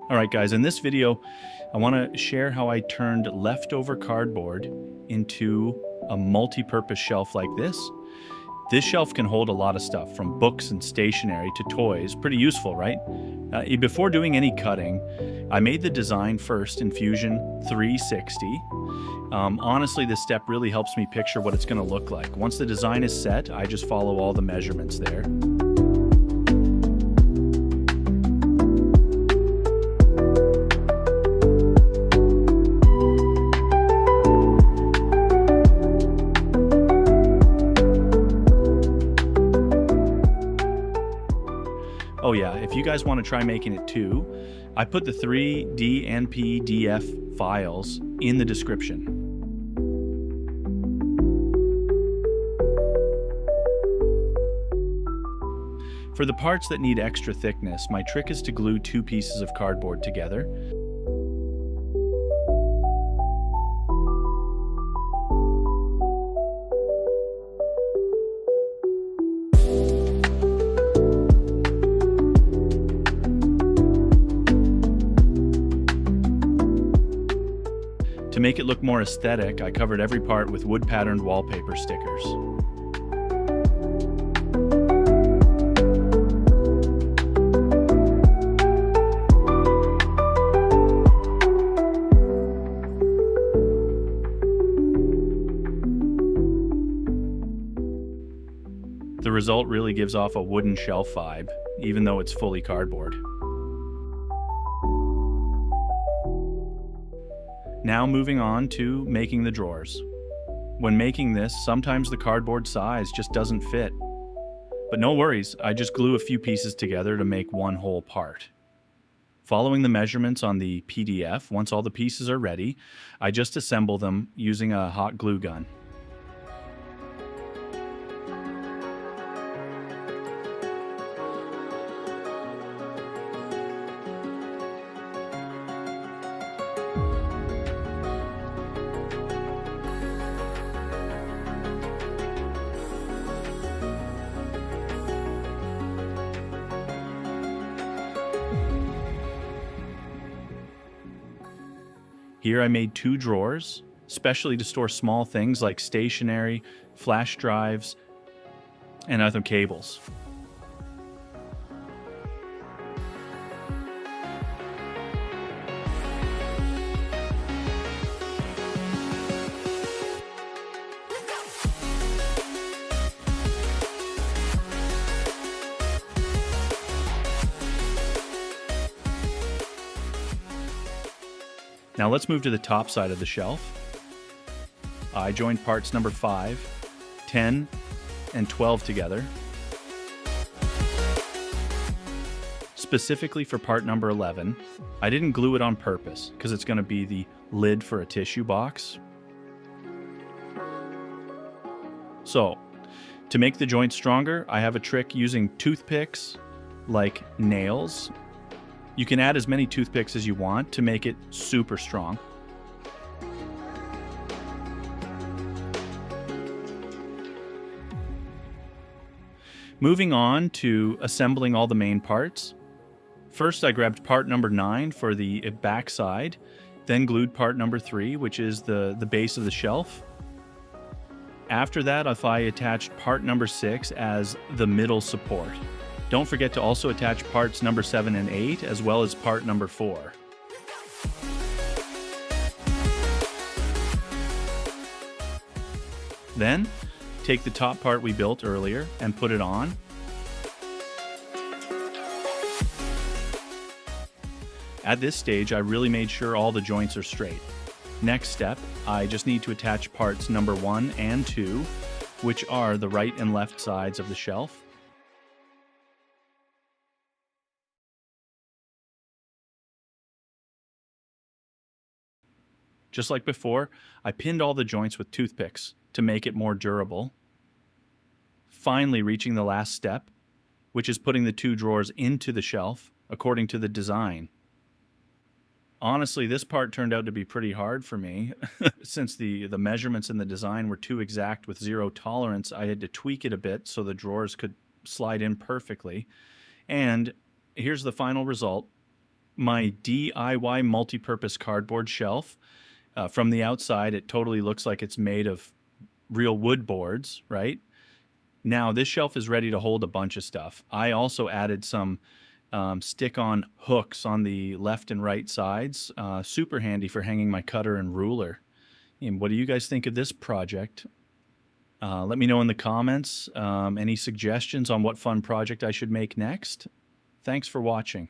Alright guys, in this video I want to share how I turned leftover cardboard into a multi-purpose shelf like this. This shelf can hold a lot of stuff, from books and stationery to toys. Pretty useful, right? Before doing any cutting, I made the design first in Fusion 360. Honestly, this step really helps me picture what it's going to look like. Once the design is set, I just follow all the measurements there. Oh yeah, if you guys want to try making it too, I put the 3D and PDF files in the description. For the parts that need extra thickness, my trick is to glue two pieces of cardboard together. To make it look more aesthetic, I covered every part with wood-patterned wallpaper stickers. The result really gives off a wooden shelf vibe, even though it's fully cardboard. Now moving on to making the drawers. When making this, sometimes the cardboard size just doesn't fit. But no worries, I just glue a few pieces together to make one whole part. Following the measurements on the PDF, once all the pieces are ready, I just assemble them using a hot glue gun. Here I made two drawers, specially to store small things like stationery, flash drives, and other cables. Now let's move to the top side of the shelf. I joined parts number 5, 10, and 12 together. Specifically for part number 11, I didn't glue it on purpose because it's going to be the lid for a tissue box. So, to make the joint stronger, I have a trick using toothpicks like nails. You can add as many toothpicks as you want to make it super strong. Moving on to assembling all the main parts. First, I grabbed part number 9 for the back side, then glued part number 3, which is the base of the shelf. After that, I attached part number 6 as the middle support. Don't forget to also attach parts number 7 and 8, as well as part number 4. Then, take the top part we built earlier and put it on. At this stage, I really made sure all the joints are straight. Next step, I just need to attach parts number 1 and 2, which are the right and left sides of the shelf. Just like before, I pinned all the joints with toothpicks to make it more durable. Finally reaching the last step, which is putting the two drawers into the shelf according to the design. Honestly, this part turned out to be pretty hard for me. Since the measurements in the design were too exact with zero tolerance, I had to tweak it a bit so the drawers could slide in perfectly. And here's the final result. my DIY multi-purpose cardboard shelf. From the outside, it totally looks like it's made of real wood boards, right? Now, this shelf is ready to hold a bunch of stuff. I also added some stick-on hooks on the left and right sides. Super handy for hanging my cutter and ruler. And what do you guys think of this project? Let me know in the comments any suggestions on what fun project I should make next. Thanks for watching.